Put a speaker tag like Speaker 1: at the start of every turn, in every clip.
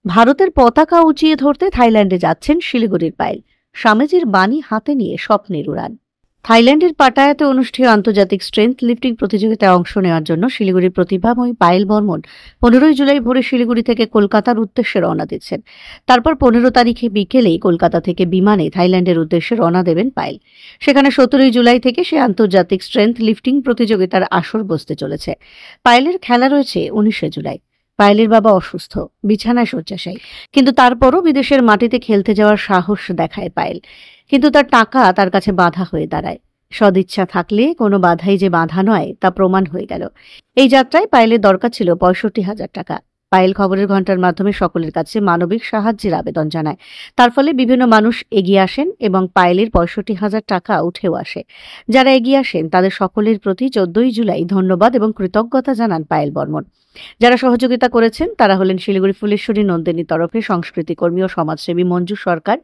Speaker 1: ভারতের পতাকা উঁচিয়ে ধরতে থাইল্যান্ডে যাচ্ছেন শিলিগুড়ির পায়েল। স্বামীজির বাণী হাতে নিয়ে স্বপ্নের উড়ান। থাইল্যান্ডের পাটায়াতে অনুষ্ঠেয় আন্তর্জাতিক স্ট্রেংথ লিফটিং প্রতিযোগিতায় অংশ নেওয়ার জন্য শিলিগুড়ির প্রতিভাময়ী পায়েল বর্মন 15 জুলাই ভোরে শিলিগুড়ি থেকে কলকাতার উদ্দেশ্যে রওনা দিচ্ছেন। তারপর 15 তারিখে বিকেলেই কলকাতা থেকে বিমানে থাইল্যান্ডের উদ্দেশ্যে রওনা দেবেন পায়েল। সেখানে 17 জুলাই থেকে সে আন্তর্জাতিক স্ট্রেংথ লিফটিং প্রতিযোগিতার আসর বসতে চলেছে। পায়েলের খেলা রয়েছে 19 জুলাই। পায়েলের বাবা অসুস্থ, বিছানায় শয্যাশায়ী, কিন্তু তারপরও বিদেশের মাটিতে খেলতে যাওয়ার সাহস দেখায় পায়েল। কিন্তু তার টাকা তার কাছে বাধা হয়ে দাঁড়ায়। সদিচ্ছা থাকলে কোনো বাধাই যে বাধা নয় তা প্রমাণ হয়ে গেল। এই যাত্রায় পায়েলের দরকার ছিল 65,000 টাকা। পায়েল খবরের ঘণ্টার মাধ্যমে সকলের কাছে মানবিক সাহায্যের আবেদন জানায়। তার ফলে বিভিন্ন মানুষ এগিয়ে আসেন এবং পায়েলের 65,000 টাকা উঠেও আসে। যারা এগিয়ে আসেন তাদের সকলের প্রতি 14 জুলাই ধন্যবাদ এবং কৃতজ্ঞতা জানান পায়েল বর্মন। যারা সহযোগিতা করেছেন তারা হলেন শিলিগুড়ি ফুলেশ্বরী নন্দিনী তরফে সংস্কৃতি কর্মী ও সমাজসেবী মঞ্জু সরকার,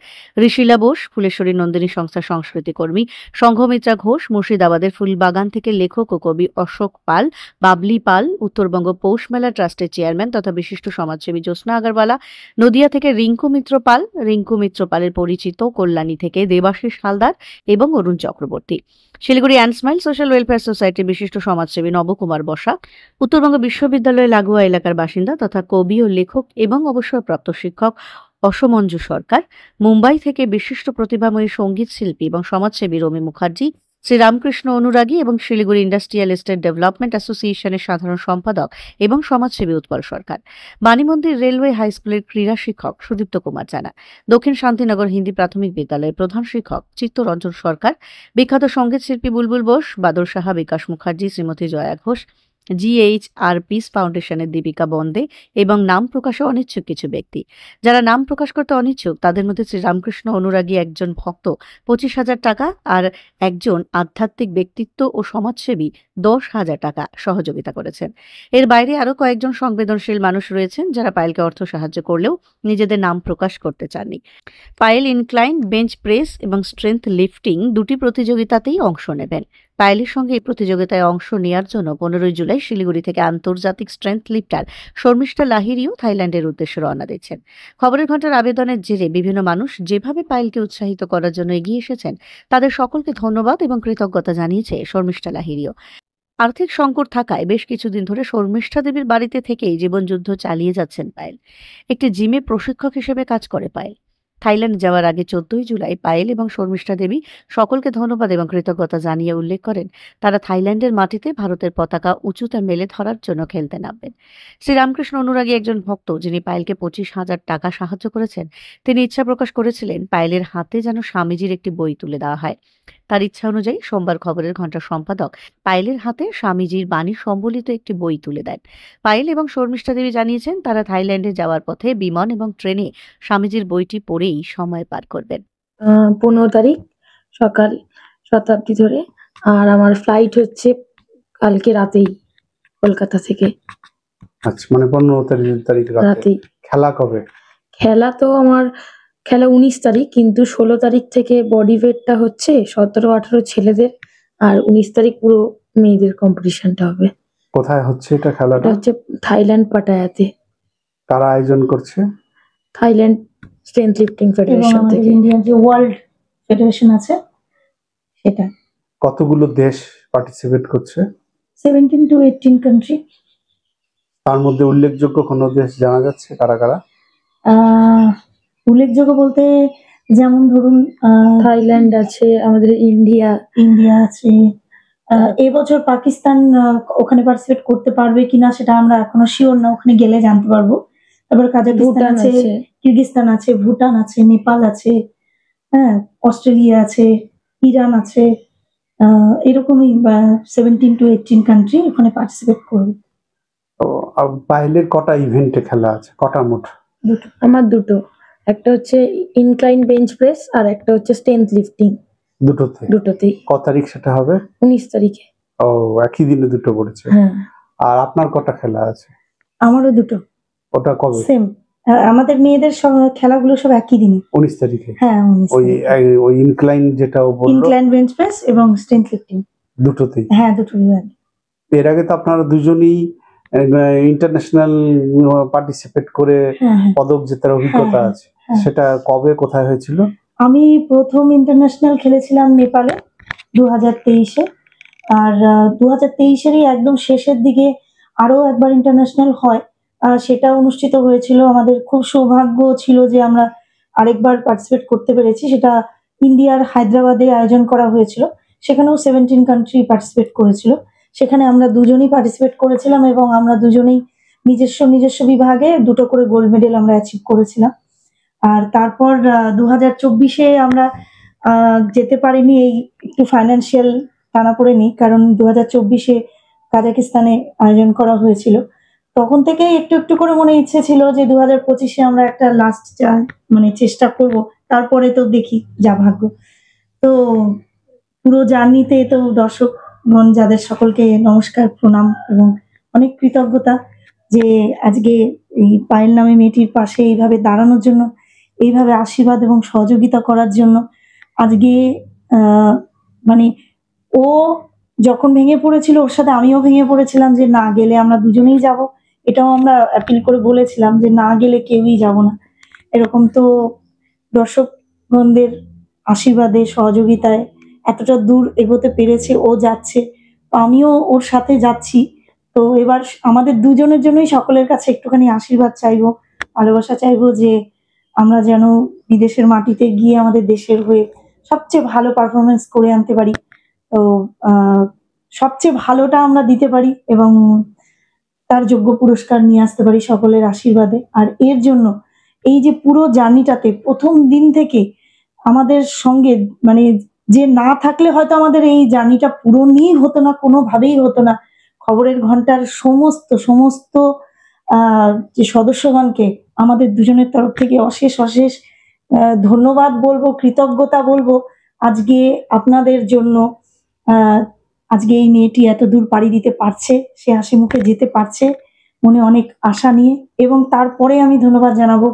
Speaker 1: ঋষিলা বোস, ফুলেশ্বরী নন্দিনী সংস্থার সংস্কৃতি কর্মী সংঘমিত্রা ঘোষ, মুর্শিদাবাদের ফুলবাগান থেকে লেখক ও কবি অশোক পাল, বাবলি পাল, উত্তরবঙ্গ পৌষ মেলা ট্রাস্টের চেয়ারম্যান তথা বিশিষ্ট সমাজসেবী জ্যোৎস্না আগরওয়ালা, নদিয়া থেকে রিঙ্কু মিত্র পাল, রিঙ্কু মিত্র পালের পরিচিত কল্যাণী থেকে দেবাশিস হালদার এবং Arun Chakraborty, Siliguri and smile social welfare সোসাইটির বিশিষ্ট সমাজসেবী নবকুমার বসাক, উত্তরবঙ্গ বিশ্ববিদ্যালয় লাগোয়া এলাকার বাসিন্দা তথা কবি ও লেখক এবং অবসরপ্রাপ্ত শিক্ষক অসমঞ্জু সরকার, মুম্বাই থেকে বিশিষ্ট প্রতিভাময়ী সঙ্গীত শিল্পী এবং সমাজসেবী রমি মুখার্জি, শ্রীরামকৃষ্ণ অনুরাগী এবং শিলিগুড়ি ইন্ডাস্ট্রিয়াল এস্টেট ডেভেলপমেন্ট অ্যাসোসিয়েশনের সাধারণ সম্পাদক এবং সমাজসেবী উৎপল সরকার, বাণীমন্দির রেলওয়ে হাই স্কুলের ক্রীড়া শিক্ষক সুদীপ্ত কুমার জানা, দক্ষিণ শান্তিনগর হিন্দি প্রাথমিক বিদ্যালয়ের প্রধান শিক্ষক চিত্তরঞ্জন সরকার, বিখ্যাত সঙ্গীত শিল্পী বুলবুল বোস, বাদল সাহা, বিকাশ মুখার্জি, শ্রীমতী জয়া ঘোষ, GHR পিস ফাউন্ডেশনের দীপিকা বন্দে এবং নাম প্রকাশে অনিচ্ছুক কিছু ব্যক্তি। যারা নাম প্রকাশ করতে অনিচ্ছুক তাদের মধ্যে শ্রীরামকৃষ্ণ অনুরাগী একজন ভক্ত 25,000 টাকা আর একজন আধ্যাত্মিক ব্যক্তিত্ব ও সমাজসেবী 10,000 টাকা সহযোগিতা করেছেন। এর বাইরে আরও কয়েকজন সংবেদনশীল মানুষ রয়েছেন যারা পায়েলকে অর্থ সাহায্য করলেও নিজেদের নাম প্রকাশ করতে চাননি। পায়েল ইনক্লাইন বেঞ্চ প্রেস এবং স্ট্রেংথ লিফটিং দুটি প্রতিযোগিতাতেই অংশ নেবেন। পায়েলের সঙ্গে এই প্রতিযোগিতায় অংশ নেওয়ার জন্য 15 জুলাই শিলিগুড়ি থেকে আন্তর্জাতিক স্ট্রেংথ লিফটার শর্মিষ্ঠা লাহিড়িও থাইল্যান্ডের উদ্দেশ্যে রওনা দিচ্ছেন। খবরের ঘণ্টার আবেদনের জেরে বিভিন্ন মানুষ যেভাবে পায়েলকে উৎসাহিত করার জন্য এগিয়ে এসেছেন তাদের সকলকে ধন্যবাদ এবং কৃতজ্ঞতা জানিয়েছে শর্মিষ্ঠা লাহিড়িও। আর্থিক সংকট থাকায় বেশ কিছুদিন ধরে শর্মিষ্ঠা দেবীর বাড়িতে থেকেই জীবনযুদ্ধ চালিয়ে যাচ্ছেন পায়েল। একটি জিমে প্রশিক্ষক হিসেবে কাজ করে পায়েল। থাইল্যান্ড যাওয়ার আগে 14 জুলাই পায়েল এবং শর্মিষ্ঠা দেবী সকলকে ধন্যবাদ এবং কৃতজ্ঞতা জানিয়ে উল্লেখ করেন তারা থাইল্যান্ডের মাটিতে ভারতের পতাকা উঁচুতে মেলে ধরার জন্য খেলতে নামবেন। শ্রীরামকৃষ্ণ অনুরাগী একজন ভক্ত যিনি পায়েলকে 25,000 টাকা সাহায্য করেছেন, তিনি ইচ্ছা প্রকাশ করেছিলেন পায়েলের হাতে যেন স্বামীজির একটি বই তুলে দেওয়া হয়। তার ইচ্ছা অনুযায়ী সোমবার খবরের ঘণ্টার সম্পাদক পায়েলের হাতে স্বামীজির বাণী সম্বলিত একটি বই তুলে দেন। পায়েল এবং শর্মিষ্ঠা দেবী জানিয়েছেন তারা থাইল্যান্ডে যাওয়ার পথে বিমান এবং ট্রেনে স্বামীজির বইটি পড়েই সময় পার করবেন।
Speaker 2: 15 তারিখ সকাল শতাব্দী ধরে, আর আমার ফ্লাইট হচ্ছে কালকে রাতেই কলকাতা থেকে।
Speaker 3: আচ্ছা, মানে 15 তারিখ রাতেই। খেলা কবে?
Speaker 2: খেলা তো আমার খেলা 19 তারিখ, কিন্তু 16 তারিখ থেকে বডি ওয়েটটা হচ্ছে 17-18 ছেলেদের, আর 19 তারিখ পুরো মেয়েদের কম্পিটিশনটা হবে।
Speaker 3: কোথায় হচ্ছে এটা খেলাটা?
Speaker 2: এটা হচ্ছে থাইল্যান্ড পাটায়াতে।
Speaker 3: কারা আয়োজন করছে?
Speaker 2: থাইল্যান্ড স্ট্রেংথ লিফটিং ফেডারেশন থেকে।
Speaker 4: ইন্ডিয়ান যে ওয়ার্ল্ড ফেডারেশন আছে সেটা।
Speaker 3: কতগুলো দেশ পার্টিসিপেট করছে?
Speaker 4: 17 to 18 কান্ট্রি।
Speaker 3: তার মধ্যে উল্লেখযোগ্য কোনো দেশ জানা যাচ্ছে কারা কারা?
Speaker 4: উল্লেখযোগ্য বলতে যেমন ধরুন
Speaker 2: থাইল্যান্ড আছে, আমাদের ইন্ডিয়া
Speaker 4: আছে। এবছর পাকিস্তান ওখানে পার্টিসিপেট করতে পারবে কিনা সেটা আমরা এখনো শিওর না, ওখানে গেলে জানতে পারবো। তারপরে কাজাকিস্তান আছে, কিরগিস্তান আছে, ভুটান আছে, নেপাল আছে, হ্যাঁ, অস্ট্রেলিয়া আছে, ইরান আছে। এরকমই 17 to 18 কান্ট্রি ওখানে পার্টিসিপেট করবে।
Speaker 3: পায়েলের কটা ইভেন্টে খেলা আছে? কটা মোট?
Speaker 4: দুটো।
Speaker 2: আমার দুটো, একটা হচ্ছে ইনক্লাইন বেঞ্চ প্রেস আর একটা হচ্ছে স্ট্রেংথ লিফটিং। দুটোতেই।
Speaker 3: কত তারিখ সেটা হবে?
Speaker 2: 19 তারিখে।
Speaker 3: ও, একই দিনে দুটো পড়েছে।
Speaker 2: হ্যাঁ।
Speaker 3: আর আপনার কটা খেলা আছে?
Speaker 4: আমারও দুটো।
Speaker 3: ওটা কবে?
Speaker 4: সেম। আমাদের মেয়েদের সব খেলাগুলো সব একই দিনে।
Speaker 3: 19 তারিখে।
Speaker 4: হ্যাঁ, 19 তারিখে।
Speaker 3: ওই ইনক্লাইন যেটা বললো,
Speaker 4: ইনক্লাইন বেঞ্চ প্রেস এবং স্ট্রেংথ লিফটিং
Speaker 3: দুটোতেই।
Speaker 4: হ্যাঁ, দুটোই।
Speaker 3: এর আগে তো আপনারা দুজনেই ইন্টারন্যাশনাল পার্টিসিপেট করে
Speaker 4: হ্যাঁ হ্যাঁ
Speaker 3: পদক জেতার অভিজ্ঞতা
Speaker 4: হ্যাঁ,
Speaker 3: আছে,
Speaker 4: হ্যাঁ।
Speaker 3: সেটা কবে কোথায় হয়েছিল?
Speaker 4: আমি প্রথম ইন্টারন্যাশনাল খেলেছিলাম নেপালে 2023-এ। আর 2023-এরই একদম শেষের দিকে আরো একবার ইন্টারন্যাশনাল হয়। সেটা অনুষ্ঠিত হয়েছিল। আমাদের খুব সৌভাগ্য ছিল যে আমরা আরেকবার পার্টিসিপেট করতে পেরেছি। সেটা ইন্ডিয়ার হায়দ্রাবাদে আয়োজন করা হয়েছিল। সেখানেও 17 কান্ট্রি পার্টিসিপেট করেছিল। সেখানে আমরা দুজনই পার্টিসিপেট করেছিলাম এবং আমরা দুজনেই নিজস্ব বিভাগে 2টো করে গোল্ড মেডেল আমরা অ্যাচিভ করেছিলাম। আর তারপর 2024-এ আমরা যেতে পারিনি, এই একটু ফাইন্যান্সিয়াল টানাপোড়েনি, কারণ 2024-এ কাজাকিস্তানে আয়োজন করা হয়েছিল। তখন থেকেই একটু একটু করে মনে ইচ্ছে ছিল যে 2025-এ আমরা একটা লাস্ট মানে চেষ্টা করব, তারপরে তো দেখি যা ভাগ্য। তো পুরো জার্নিতে তো দর্শকগণ যাদের সকলকে নমস্কার, প্রণাম এবং অনেক কৃতজ্ঞতা যে আজকে এই পায়েল নামে মেয়েটির পাশে এইভাবে দাঁড়ানোর জন্য, এইভাবে আশীর্বাদ এবং সহযোগিতা করার জন্য। আজকে মানে ও যখন ভেঙে পড়েছিল ওর সাথে আমিও ভেঙে পড়েছিলাম যে না গেলে আমরা দুজনেই যাব। এটাও আমরা অ্যাপিল করে বলেছিলাম যে না গেলে কেউই যাব না। এরকম তো দর্শকগণদের আশীর্বাদে সহযোগিতায় এতটা দূর এগোতে পেরেছে, ও যাচ্ছে, তো আমিও ওর সাথে যাচ্ছি। তো এবার আমাদের দুজনের জন্যই সকলের কাছে একটুখানি আশীর্বাদ চাইবো, ভালোবাসা চাইবো যে আমরা যেন বিদেশের মাটিতে গিয়ে আমাদের দেশের হয়ে সবচেয়ে ভালো পারফরমেন্স করে আনতে পারি। তো সবচেয়ে ভালোটা আমরা দিতে পারি এবং তার যোগ্য পুরস্কার নিয়ে আসতে পারি সকলের আশীর্বাদে। আর এর জন্য এই যে পুরো জার্নিটাতে প্রথম দিন থেকে আমাদের সঙ্গে মানে যে না থাকলে হয়তো আমাদের এই জার্নিটা পূরণই হতো না, কোনোভাবেই হতো না। খবরের ঘন্টার সমস্ত যে সদস্যগণকে আমাদের দুজনের তরফ থেকে অশেষ ধন্যবাদ বলবো, কৃতজ্ঞতা বলবো। আজকে আপনাদের জন্য আজকে এই মেয়েটি এত দূর পাড়ি দিতে পারছে, সে হাসি মুখে যেতে পারছে মনে অনেক আশা নিয়ে। এবং তারপরে আমি ধন্যবাদ জানাবো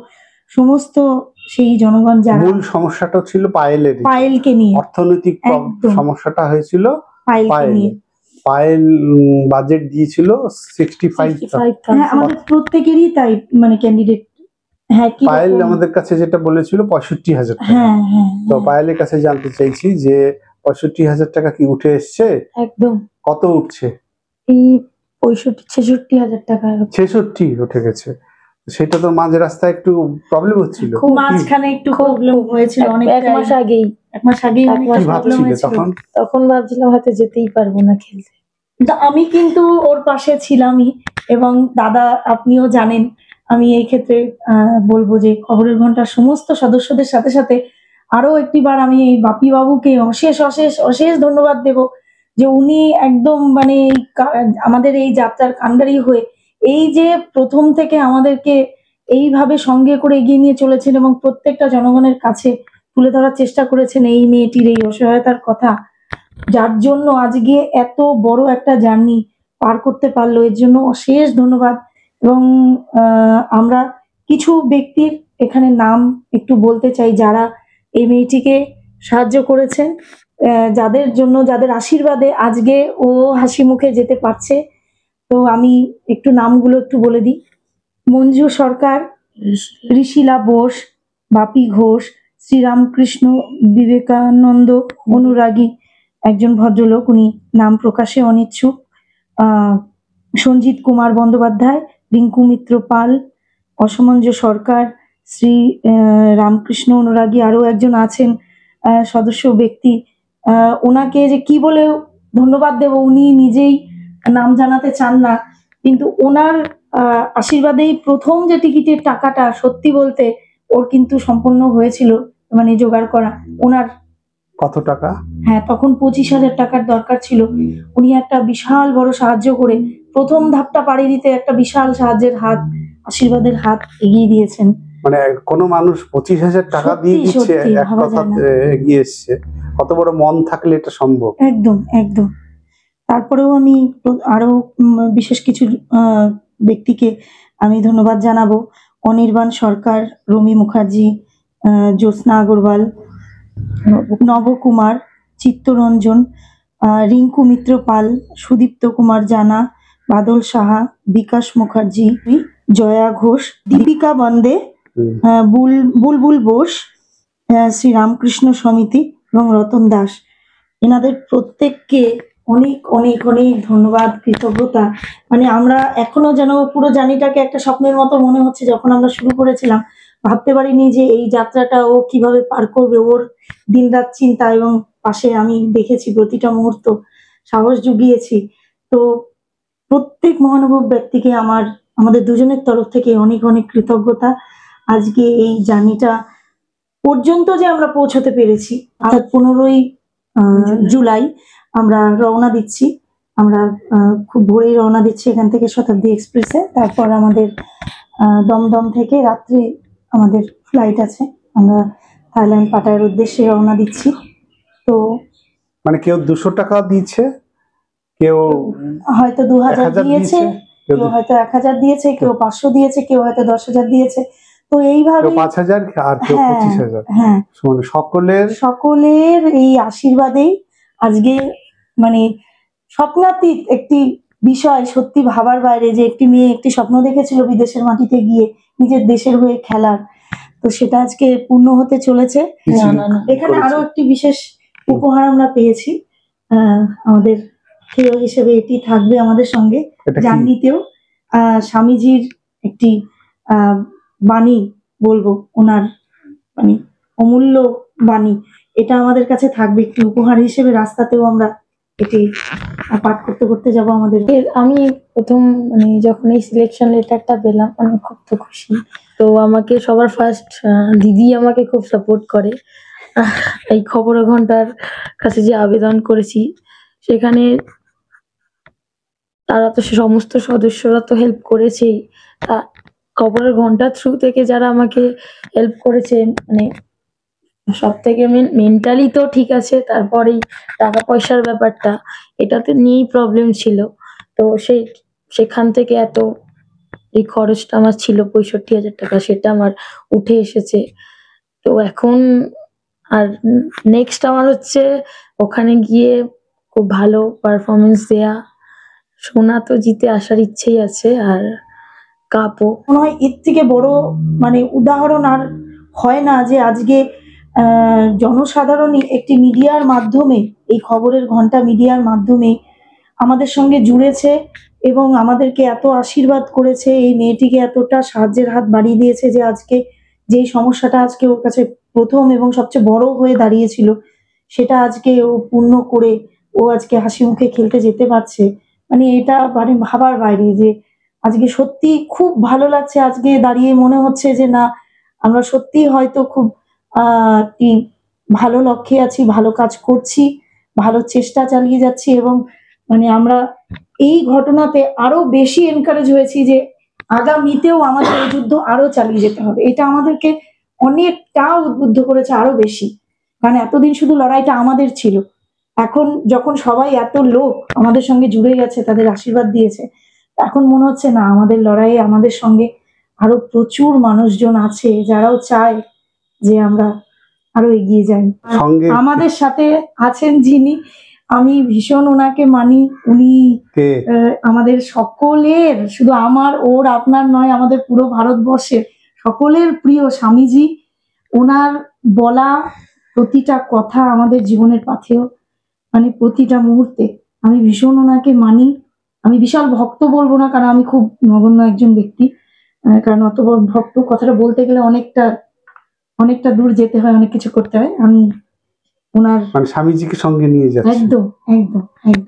Speaker 4: সমস্ত সেই জনগণ যারা
Speaker 3: মূল সমস্যাটা ছিল
Speaker 4: পায়েলকে নিয়ে,
Speaker 3: অর্থনৈতিক
Speaker 4: একদম
Speaker 3: সমস্যাটা হয়েছিল
Speaker 4: পায়েলকে নিয়ে।
Speaker 3: পায়েল বাজেট দিয়েছিল 65,000।
Speaker 4: হ্যাঁ, আমাদের প্রত্যেকেরই তাই, মানে ক্যান্ডিডেট। হ্যাঁ, কি
Speaker 3: পায়েল আমাদের কাছে যেটা বলেছিল 65,000 টাকা।
Speaker 4: হ্যাঁ হ্যাঁ,
Speaker 3: তো পায়েলের কাছে জানতে চাইছি যে 65,000 টাকা কি উঠে এসছে?
Speaker 4: একদম
Speaker 3: কত উঠছে?
Speaker 4: এই 65-66,000 টাকা।
Speaker 3: 66 উঠে গেছে। সেটা তো মাঝ রাস্তায় একটু প্রবলেম হচ্ছিল,
Speaker 4: মাঝখানে একটু প্রবলেম হয়েছিল, অনেক
Speaker 2: এক মাস আগেই
Speaker 4: অনেক
Speaker 3: কি
Speaker 4: প্রবলেম
Speaker 3: ভাবছিলে
Speaker 4: হয়েছিল।
Speaker 2: তখন ভাবছিলাম হয়তো যেতেই পারবো না খেলতে।
Speaker 4: আমি কিন্তু ওর পাশে ছিলামই। এবং দাদা আপনিও জানেন, আমি এই ক্ষেত্রে বলবো যে খবরের ঘন্টার সমস্ত সদস্যদের সাথে সাথে আরো একটিবার আমি এই বাপি বাবুকে অশেষ ধন্যবাদ দেব যে উনি একদম মানে আমাদের এই যাত্রার কান্ডারি হয়ে এই যে প্রথম থেকে আমাদেরকে এইভাবে সঙ্গে করে এগিয়ে নিয়ে চলেছেন এবং প্রত্যেকটা জনগণের কাছে তুলে ধরার চেষ্টা করেছেন এই মেয়েটির এই অসহায়তার কথা, যার জন্য আজকে এত বড় একটা জার্নি পার করতে পারলো। এর জন্য অশেষ ধন্যবাদ। এবং আমরা কিছু ব্যক্তির এখানে নাম একটু বলতে চাই যারা এই মেয়েটিকে সাহায্য করেছেন, যাদের জন্য, যাদের আশীর্বাদে আজকে ও হাসি মুখে যেতে পারছে। তো আমি একটু নামগুলো একটু বলে দিই। মঞ্জু সরকার, ঋষিলা বোস, বাপি ঘোষ, শ্রীরামকৃষ্ণ বিবেকানন্দ অনুরাগী একজন ভদ্রলোক, উনি নাম প্রকাশে অনিচ্ছুক। সঞ্জিত কুমার বন্দ্যোপাধ্যায়, রিঙ্কু মিত্র পাল, অসমঞ্জ সরকার, শ্রী রামকৃষ্ণ অনুরাগী আরো একজন আছেন সদস্য ব্যক্তি। ওনাকে যে কি বলে ধন্যবাদ দেব, উনি নিজেই নাম জানাতে চান না, কিন্তু ওনার আশীর্বাদেই প্রথম যে টিকিটের টাকাটা সত্যি বলতে ওর কিন্তু সম্পূর্ণ হয়েছিল, মানে জোগাড় করা। ওনার
Speaker 3: কত টাকা?
Speaker 4: হ্যাঁ, তখন 25,000 টাকার দরকার ছিল। উনি একটা বিশাল বড় সাহায্য করে প্রথম ধাপটা পাড়ি দিতে একটা বিশাল সাহায্যের হাত, আশীর্বাদের হাত এগিয়ে দিয়েছেন।
Speaker 3: মানে কোনো মানুষ 25,000 টাকা দিয়ে দিচ্ছে, এক কথা এগিয়ে এসছে, কত বড় মন থাকলে এটা সম্ভব।
Speaker 4: একদম। তারপরেও আমি আরো বিশেষ কিছু ব্যক্তিকে আমি ধন্যবাদ জানাবো। অনির্বাণ সরকার, রমি মুখার্জি, জ্যোৎস্না আগরওয়াল, নবকুমার, চিত্তরঞ্জন, রিঙ্কু মিত্র পাল, সুদীপ্ত কুমার জানা, বাদল সাহা, বিকাশ মুখার্জি, জয়া ঘোষ, দীপিকা বন্দে, বুলবুল বোস, শ্রী রামকৃষ্ণ সমিতি এবং রতন দাস। এনাদের প্রত্যেককে অনেক অনেক অনেক ধন্যবাদ, কৃতজ্ঞতা। মানে আমরা এখনো যেন পুরো জার্নিটাকে একটা স্বপ্নের মতো মনে হচ্ছে। যখন আমরা শুরু করেছিলাম ভাবতে পারিনি যে এই যাত্রাটা ও কিভাবে পার করবে। ওর দিনরাত চিন্তা, এবং পাশে আমি দেখেছি প্রতিটা মুহূর্ত, সাহস জুগিয়েছি। তো প্রত্যেক মহানুভব ব্যক্তিকে আমাদের দুজনের তরফ থেকে অনেক অনেক কৃতজ্ঞতা। আজকে এই জার্নিটা পর্যন্ত যে আমরা পৌঁছতে পেরেছি, অর্থাৎ 15ই জুলাই আমরা রওনা দিচ্ছি। আমরা খুব ভোরেই রওনা দিচ্ছি এখান থেকে শতাব্দী এক্সপ্রেসে। তারপর আমাদের দমদম থেকে রাত্রে আমাদের ফ্লাইট আছে। আমরা থাইল্যান্ড পাটায়ার উদ্দেশ্যে রওনা দিচ্ছি। তো
Speaker 3: মানে কেউ 200 টাকা দিয়েছে, কেউ
Speaker 4: হয়তো 2000 দিয়েছে, কেউ হয়তো 1000 দিয়েছে, কেউ 500 দিয়েছে, কেউ হয়তো 10,000 দিয়েছে। তো এইভাবে
Speaker 3: 5000 আর কেউ 25,000।
Speaker 4: হ্যাঁ,
Speaker 3: সকলের
Speaker 4: এই আশীর্বাদেই আজকে মানে স্বপ্নাতীত একটি বিষয়, সত্যি ভাবার বাইরে, যে একটি মেয়ে একটি স্বপ্ন দেখেছিল বিদেশের মাটিতে গিয়ে নিজের দেশের হয়ে খেলার। তো সেটা আজকে পূর্ণ হতে চলেছে। এখানে আরো একটি বিশেষ উপহার আমরা পেয়েছি। আমাদের হেয় হিসেবে এটি থাকবে আমাদের সঙ্গে জার্নিতেও। স্বামীজির একটি বাণী বলবো, ওনার মানে অমূল্য বাণী, এটা আমাদের কাছে থাকবে একটি উপহার হিসেবে। রাস্তাতেও আমরা এটি পাঠ করতে করতে যাব আমাদের।
Speaker 2: আমি প্রথম মানে যখন এই সিলেকশন লেটারটা পেলাম আমি খুব তো খুশি। তো আমাকে সবার ফার্স্ট দিদি আমাকে খুব সাপোর্ট করে। এই খবরের ঘন্টার কাছে যে আবেদন করেছি সেখানে তারা তো সমস্ত সদস্যরা তো হেল্প করেছেই। তা খবরের ঘন্টার থ্রু থেকে যারা আমাকে হেল্প করেছে, মানে সব থেকে মেন্টালি তো ঠিক আছে, তারপরেই টাকা পয়সার ব্যাপারটা এটাতে নিয়েই প্রবলেম ছিল। তো সেখান থেকে এই খরচটা আমার ছিল 65,000 টাকা, সেটা আমার উঠে এসেছে। তো এখন আর নেক্সট আমার হচ্ছে ওখানে গিয়ে খুব ভালো পারফরমেন্স দেয়া। সোনা তো জিতে আসার ইচ্ছেই আছে, আর কাপও।
Speaker 4: মনে হয় এর থেকে বড় মানে উদাহরণ আর হয় না, যে আজকে জনসাধারণই একটি মিডিয়ার মাধ্যমে, এই খবরের ঘন্টা মিডিয়ার মাধ্যমে আমাদের সঙ্গে জুড়েছে এবং আমাদেরকে এত আশীর্বাদ করেছে। এই মেয়েটিকে এতটা সাহায্যের হাত বাড়িয়ে দিয়েছে যে আজকে যেই সমস্যাটা আজকে ওর কাছে প্রথম এবং সবচেয়ে বড় হয়ে দাঁড়িয়েছিল, সেটা আজকে ও পূর্ণ করে ও আজকে হাসি মুখে খেলতে যেতে পারছে। মানে এটা মানে ভাবার বাইরে, যে আজকে সত্যি খুব ভালো লাগছে। আজকে দাঁড়িয়ে মনে হচ্ছে যে না, আমরা সত্যি হয়তো খুব একটি ভালো লক্ষ্যে আছি, ভালো কাজ করছি, ভালো চেষ্টা চালিয়ে যাচ্ছি, এবং মানে আমরা এই ঘটনাতে আরো বেশি এনকারেজ হয়েছি যে আগামীতেও আমাদের এই যুদ্ধ আরো চালিয়ে যেতে হবে। এটা আমাদেরকে অনেকটা উদ্বুদ্ধ করেছে আরো বেশি। কারণ এতদিন শুধু লড়াইটা আমাদের ছিল, এখন যখন সবাই এত লোক আমাদের সঙ্গে জুড়ে গেছে, তাদের আশীর্বাদ দিয়েছে, এখন মনে হচ্ছে না, আমাদের লড়াইয়ে আমাদের সঙ্গে আরো প্রচুর মানুষজন আছে যারাও চায় যে আমরা আরো এগিয়ে যাই। আমাদের সাথে আছেন যিনি, আমি ভীষণ ওনাকে মানি। উনি আমাদের সকলের, শুধু আমার ওর আপনার নয়, আমাদের পুরো ভারতবর্ষের সকলের প্রিয় স্বামীজি। ওনার বলা প্রতিটা কথা আমাদের জীবনের পাথেয়, মানে প্রতিটা মুহূর্তে। আমি ভীষণ ওনাকে মানি। আমি বিশাল ভক্ত বলবো না, কারণ আমি খুব নগণ্য একজন ব্যক্তি। কারণ অত বড় ভক্ত কথাটা বলতে গেলে অনেকটা দূর যেতে হয়, অনেক কিছু করতে হয়। আমি ওনার
Speaker 3: মানে স্বামীজিকে সঙ্গে নিয়ে যাচ্ছি।
Speaker 4: একদম একদম একদম।